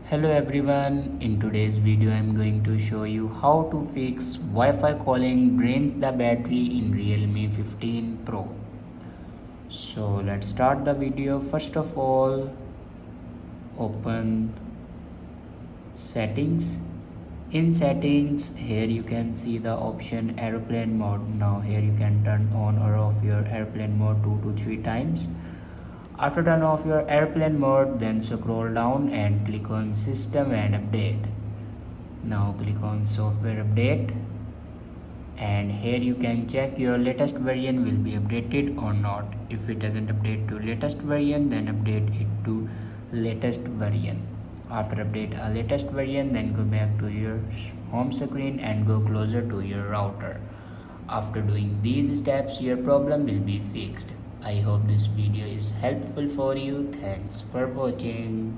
Hello everyone, in today's video I am going to show you how to fix Wi-Fi calling drains the battery in Realme 15 Pro. So let's start the video. First of all, open settings. In settings, here you can see the option airplane mode. Now here you can turn on or off your airplane mode 2 to 3 times. After turn off your airplane mode, then scroll down and click on system and update. Now click on software update, and here you can check your latest version will be updated or not. If it doesn't update to latest version, then update it to latest version. After update a latest version, then go back to your home screen and go closer to your router. After doing these steps, your problem will be fixed. I hope this video is helpful for you. Thanks for watching.